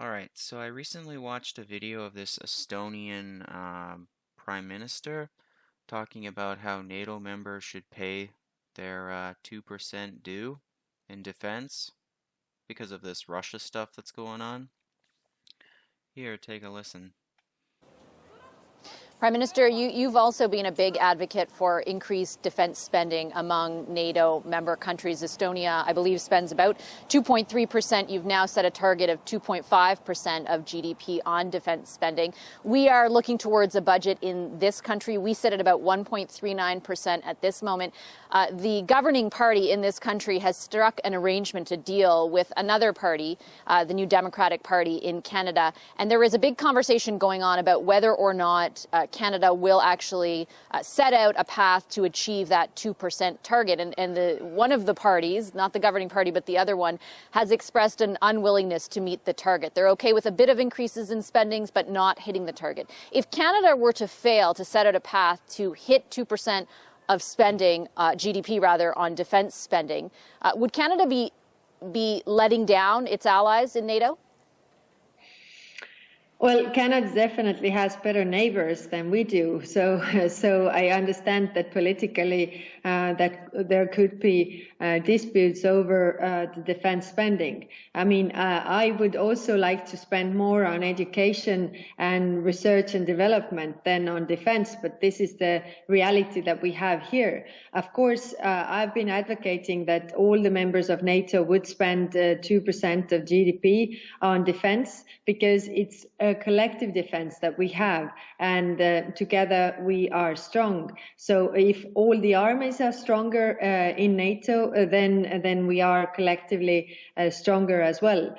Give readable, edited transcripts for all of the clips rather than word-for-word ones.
Alright, so I recently watched a video of this Estonian Prime Minister talking about how NATO members should pay their 2% due in defense because of this Russia stuff that's going on. Here, take a listen. Prime Minister, you've also been a big advocate for increased defense spending among NATO member countries. Estonia, I believe, spends about 2.3%. You've now set a target of 2.5% of GDP on defense spending. We are looking towards a budget in this country. We sit at about 1.39% at this moment. The governing party in this country has struck an arrangement to deal with another party, the New Democratic Party in Canada. And there is a big conversation going on about whether or not Canada will actually set out a path to achieve that 2% target. And one of the parties, not the governing party, but the other one, has expressed an unwillingness to meet the target. They're okay with a bit of increases in spendings, but not hitting the target. If Canada were to fail to set out a path to hit 2% of spending, GDP rather, on defense spending, would Canada be letting down its allies in NATO? Well, Canada definitely has better neighbors than we do. So I understand that politically that there could be disputes over the defense spending. I mean, I would also like to spend more on education and research and development than on defense, but this is the reality that we have here. Of course, I've been advocating that all the members of NATO would spend 2% of GDP on defense because it's a collective defense that we have, and together we are strong. So if all the armies are stronger in NATO, then we are collectively stronger as well.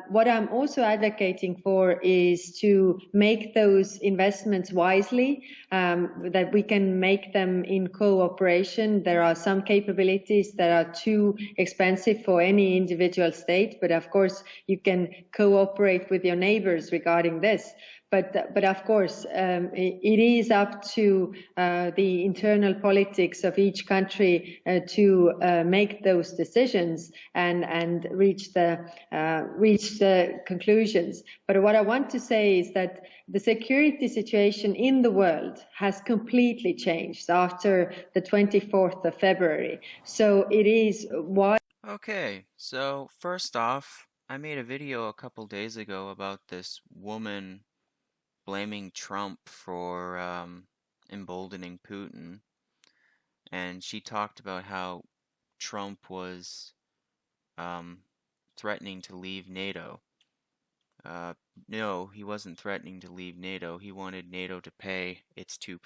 What I'm also advocating for is to make those investments wisely, that we can make them in cooperation. There are some capabilities that are too expensive for any individual state, but of course you can cooperate with your neighbors regarding this. But of course, it is up to the internal politics of each country to make those decisions and reach the conclusions. But what I want to say is that the security situation in the world has completely changed after the 24th of February. So it is why. Okay, so first off, I made a video a couple days ago about this woman blaming Trump for emboldening Putin, and she talked about how Trump was threatening to leave NATO. No, he wasn't threatening to leave NATO. He wanted NATO to pay its 2%.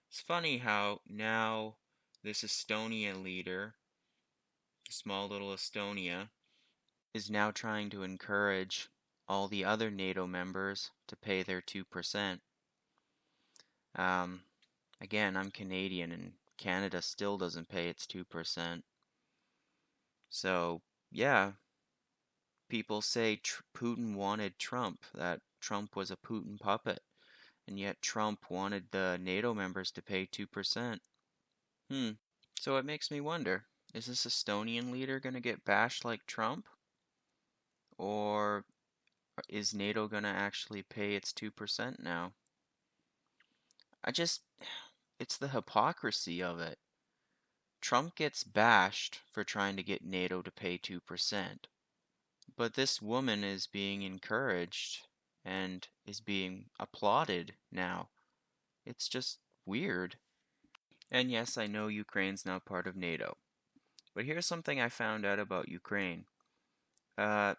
It's funny how now this Estonian leader, small little Estonia, is now trying to encourage all the other NATO members to pay their 2%. Again, I'm Canadian and Canada still doesn't pay its 2%. So, yeah, people say Putin wanted Trump, that Trump was a Putin puppet, and yet Trump wanted the NATO members to pay 2%. So it makes me wonder, is this Estonian leader going to get bashed like Trump? Or is NATO gonna actually pay its 2% now? It's the hypocrisy of it. Trump gets bashed for trying to get NATO to pay 2%, but this woman is being encouraged and is being applauded now. It's just weird. And yes, I know Ukraine's now part of NATO, but here's something I found out about Ukraine.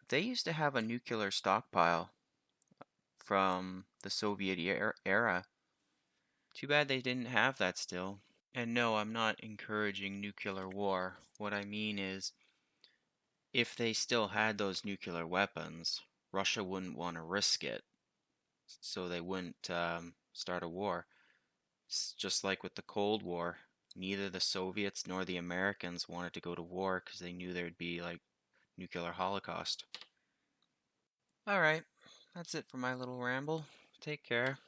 They used to have a nuclear stockpile from the Soviet era. Too bad they didn't have that still. And no, I'm not encouraging nuclear war. What I mean is, if they still had those nuclear weapons, Russia wouldn't want to risk it. So they wouldn't start a war. It's just like with the Cold War. Neither the Soviets nor the Americans wanted to go to war because they knew there'd be like nuclear holocaust. Alright, that's it for my little ramble. Take care.